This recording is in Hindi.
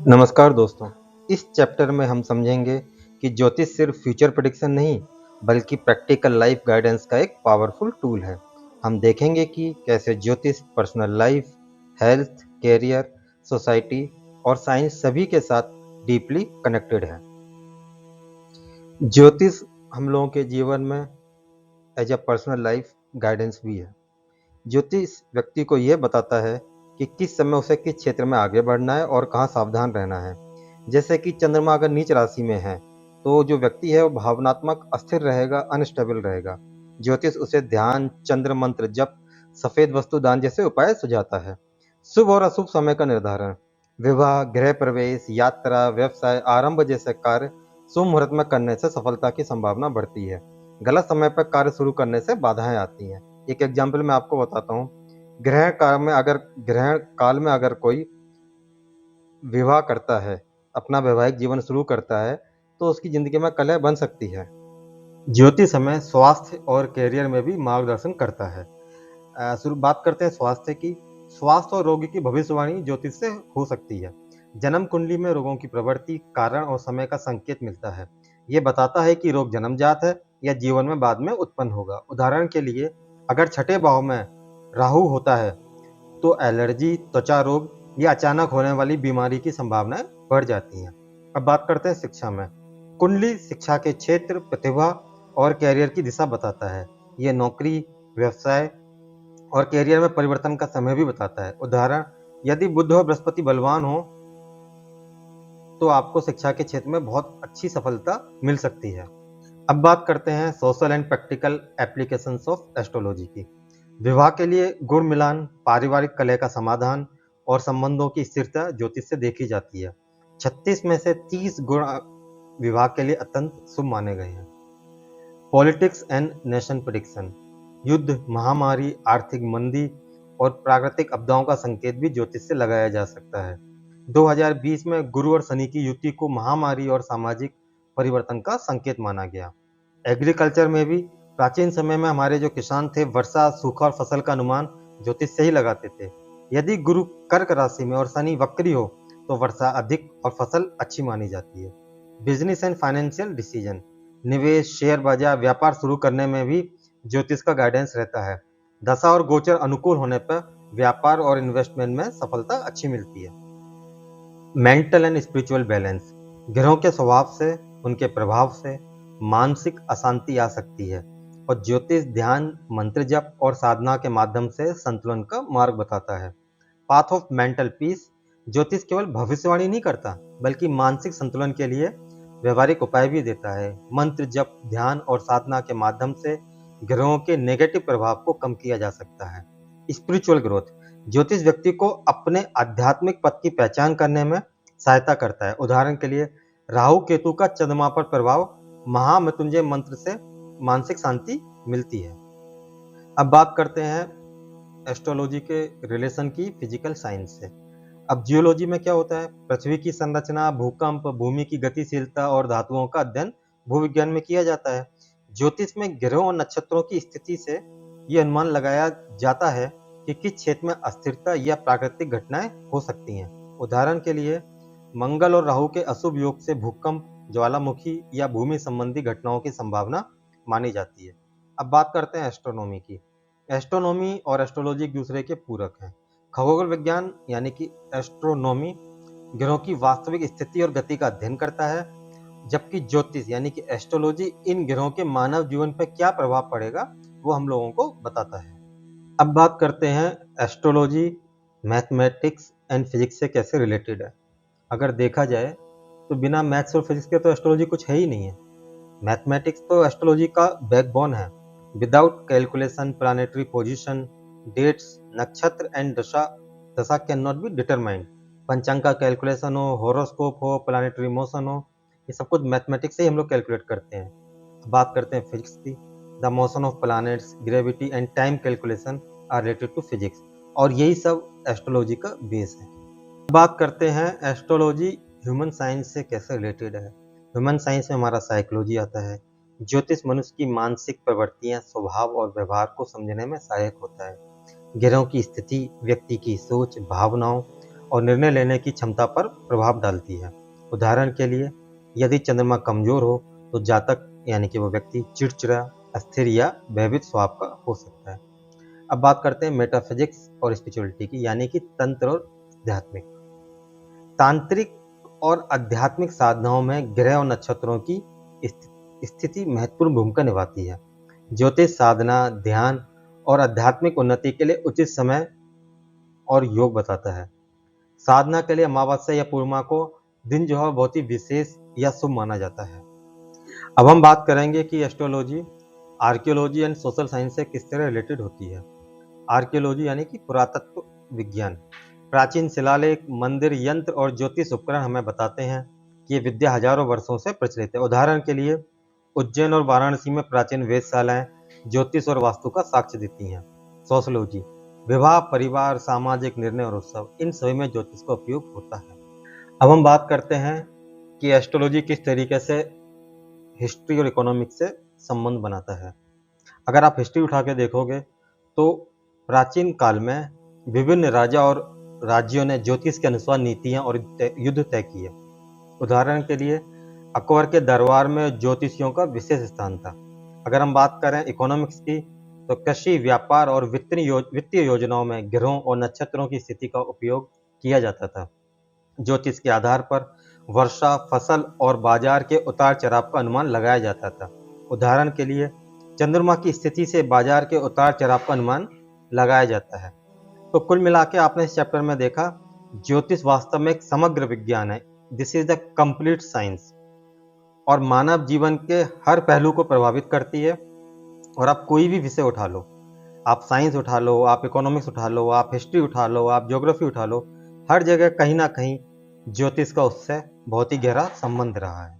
नमस्कार दोस्तों। इस चैप्टर में हम समझेंगे कि ज्योतिष सिर्फ फ्यूचर प्रेडिक्शन नहीं बल्कि प्रैक्टिकल लाइफ गाइडेंस का एक पावरफुल टूल है। हम देखेंगे कि कैसे ज्योतिष personal life, health, career, society और साइंस सभी के साथ डीपली कनेक्टेड है। ज्योतिष हम लोगों के जीवन में as a personal life guidance भी है। ज्योतिष व्यक्ति को यह बताता है कि किस समय उसे किस क्षेत्र में आगे बढ़ना है और कहाँ सावधान रहना है। जैसे कि चंद्रमा अगर नीच राशि में है तो जो व्यक्ति है वो भावनात्मक अस्थिर रहेगा, अनस्टेबल रहेगा। ज्योतिष उसे ध्यान, चंद्र मंत्र जप, सफेद वस्तु दान जैसे उपाय सुझाता है। शुभ और अशुभ समय का निर्धारण, विवाह, गृह प्रवेश, यात्रा, व्यवसाय आरंभ जैसे कार्य शुभ मुहूर्त में करने से सफलता की संभावना बढ़ती है। गलत समय पर कार्य शुरू करने से बाधाएं आती हैं। एक एग्जाम्पल मैं आपको बताता हूँ। ग्रहण काल में अगर कोई विवाह करता है, अपना वैवाहिक जीवन शुरू करता है, तो उसकी जिंदगी में कलह बन सकती है। ज्योतिष हमें स्वास्थ्य और कैरियर में भी मार्गदर्शन करता है। शुरू बात करते हैं स्वास्थ्य की। स्वास्थ्य और रोग की भविष्यवाणी ज्योतिष से हो सकती है। जन्म कुंडली में रोगों की प्रवृत्ति, कारण और समय का संकेत मिलता है। ये बताता है कि रोग जन्मजात है या जीवन में बाद में उत्पन्न होगा। उदाहरण के लिए, अगर छठे भाव में राहु होता है तो एलर्जी, त्वचा रोग या अचानक होने वाली बीमारी की संभावनाएं बढ़ जाती हैं। अब बात करते हैं शिक्षा में। कुंडली शिक्षा के क्षेत्र, प्रतिभा और कैरियर की दिशा बताता है। ये नौकरी, व्यवसाय और कैरियर में परिवर्तन का समय भी बताता है। उदाहरण, यदि बुध और बृहस्पति बलवान हो तो आपको शिक्षा के क्षेत्र में बहुत अच्छी सफलता मिल सकती है। अब बात करते हैं social and practical applications of astrology की। विवाह के लिए गुण मिलान, पारिवारिक कलह का समाधान और संबंधों की स्थिरता ज्योतिष से देखी जाती है। 36 में से 30 गुण विवाह के लिए अत्यंत शुभ माने गए हैं। पॉलिटिक्स एंड नेशन प्रेडिक्शन, युद्ध, महामारी, आर्थिक मंदी और प्राकृतिक आपदाओं का संकेत भी ज्योतिष से लगाया जा सकता है। 2020 में गुरु और शनि की युति को महामारी और सामाजिक परिवर्तन का संकेत माना गया। एग्रीकल्चर में भी प्राचीन समय में हमारे जो किसान थे, वर्षा, सूखा और फसल का अनुमान ज्योतिष से ही लगाते थे। यदि गुरु कर्क राशि में और शनि वक्री हो तो वर्षा अधिक और फसल अच्छी मानी जाती है। बिजनेस एंड फाइनेंशियल डिसीजन, निवेश, शेयर बाजार, व्यापार शुरू करने में भी ज्योतिष का गाइडेंस रहता है। दशा और गोचर अनुकूल होने पर व्यापार और इन्वेस्टमेंट में सफलता अच्छी मिलती है। मेंटल एंड स्पिरिचुअल बैलेंस, ग्रहों के स्वभाव से, उनके प्रभाव से मानसिक अशांति आ सकती है और ज्योतिष ध्यान, मंत्र जप और साधना के माध्यम से संतुलन का मार्ग बताता है। पाथ ऑफ मेंटल पीस, ज्योतिष केवल भविष्यवाणी नहीं करता बल्कि मानसिक संतुलन के लिए व्यवहारिक उपाय भी देता है। मंत्र जप, ध्यान और साधना के माध्यम से ग्रहों के नेगेटिव प्रभाव को कम किया जा सकता है। स्पिरिचुअल ग्रोथ, ज्योतिष व्यक्ति को अपने आध्यात्मिक पथ की पहचान करने में सहायता करता है। उदाहरण के लिए, राहु केतु का चंद्रमा पर प्रभाव, महामृत्युंजय मंत्र से मानसिक शांति मिलती है। अब बात करते हैं एस्ट्रोलॉजी के रिलेशन की फिजिकल साइंस से। अब जियोलॉजी में क्या होता है? पृथ्वी की संरचना, भूकंप, भूमि की गतिशीलता और धातुओं का अध्ययन भूविज्ञान में किया जाता है। ज्योतिष में ग्रहों और नक्षत्रों की स्थिति से यह अनुमान लगाया जाता है कि किस क्षेत्र में अस्थिरता या प्राकृतिक घटनाएं हो सकती हैं। उदाहरण के लिए, मंगल और राहु के अशुभ योग से भूकंप, ज्वालामुखी या भूमि संबंधी घटनाओं की संभावना मानी जाती है। अब बात करते हैं एस्ट्रोनॉमी की। एस्ट्रोनॉमी और एस्ट्रोलॉजी एक दूसरे के पूरक हैं। खगोल विज्ञान यानी कि एस्ट्रोनॉमी ग्रहों की वास्तविक स्थिति और गति का अध्ययन करता है, जबकि ज्योतिष यानी कि एस्ट्रोलॉजी इन ग्रहों के मानव जीवन पर क्या प्रभाव पड़ेगा वो हम लोगों को बताता है। अब बात करते हैं एस्ट्रोलॉजी मैथमेटिक्स एंड फिजिक्स से कैसे रिलेटेड है। अगर देखा जाए तो बिना मैथ्स और फिजिक्स के तो एस्ट्रोलॉजी कुछ है ही नहीं है। मैथमेटिक्स तो एस्ट्रोलॉजी का बैकबोन है। Without calculation, planetary position, dates, nakshatra and dasha dasha can not be determined. पंचांग का कैलकुलेशन हो, हॉरोस्कोप हो, प्लानेटरी मोशन हो, ये सब कुछ मैथमेटिक्स से ही हम लोग कैलकुलेट करते हैं। बात करते हैं फिजिक्स की। The motion of planets, gravity and time calculation are related to physics, और यही सब एस्ट्रोलॉजी का बेस है। बात करते हैं एस्ट्रोलॉजी ह्यूमन साइंस से कैसे रिलेटेड है। ह्यूमन साइंस में हमारा साइकोलॉजी आता है। ज्योतिष मनुष्य की मानसिक प्रवृत्तियां, स्वभाव और व्यवहार को समझने में सहायक होता है। ग्रहों की स्थिति व्यक्ति की सोच, भावनाओं और निर्णय लेने की क्षमता पर प्रभाव डालती है। उदाहरण के लिए, यदि चंद्रमा कमजोर हो तो जातक यानी कि वो व्यक्ति चिड़चिड़ा, अस्थिर या भयभीत स्वभाव का हो सकता है। अब बात करते हैं मेटाफिजिक्स और स्पिरिचुअलिटी की, यानी कि तंत्र और आध्यात्मिक। तांत्रिक और आध्यात्मिक साधनाओं में ग्रह और नक्षत्रों की स्थिति महत्वपूर्ण भूमिका निभाती है। ज्योतिष साधना, ध्यान और आध्यात्मिक उन्नति के लिए उचित समय और योग बताता है। साधना के लिए अमावस्या या पूर्णिमा को दिन जो है बहुत ही विशेष या शुभ माना जाता है। अब हम बात करेंगे कि astrology, archaeology and social science से किस तरह रिलेटेड होती है। आर्कियोलॉजी यानी कि पुरातत्व विज्ञान। प्राचीन शिलालेख, मंदिर, यंत्र और ज्योतिष उपकरण हमें बताते हैं कि ये विद्या हजारों वर्षों से प्रचलित है। उदाहरण के लिए, उज्जैन और वाराणसी में प्राचीन वेधशालाएं ज्योतिष और वास्तु का साक्ष्य देती हैं। सोशलॉजी, विवाह, परिवार, सामाजिक निर्णय और उत्सव, इन सभी में ज्योतिष का उपयोग होता है। अब हम बात करते हैं कि एस्ट्रोलॉजी किस तरीके से हिस्ट्री और इकोनॉमिक्स से संबंध बनाता है। अगर आप हिस्ट्री उठा के देखोगे तो प्राचीन काल में विभिन्न राजा और राज्यों ने ज्योतिष के अनुसार नीतियां और युद्ध तय किए। उदाहरण के लिए, अकबर के दरबार में ज्योतिषियों का विशेष स्थान था। अगर हम बात करें इकोनॉमिक्स की, तो कृषि, व्यापार और वित्तीय योजनाओं में ग्रहों और नक्षत्रों की स्थिति का उपयोग किया जाता था। ज्योतिष के आधार पर वर्षा, फसल और बाजार के उतार चढ़ाव का अनुमान लगाया जाता था। उदाहरण के लिए, चंद्रमा की स्थिति से बाजार के उतार चढ़ाव का अनुमान लगाया जाता है। तो कुल मिला के आपने इस चैप्टर में देखा, ज्योतिष वास्तव में एक समग्र विज्ञान है। This is the complete science और मानव जीवन के हर पहलू को प्रभावित करती है। और आप कोई भी विषय उठा लो, आप साइंस उठा लो, आप इकोनॉमिक्स उठा लो, आप हिस्ट्री उठा लो, आप ज्योग्राफी उठा लो, हर जगह कहीं ना कहीं ज्योतिष का उससे बहुत ही गहरा संबंध रहा है।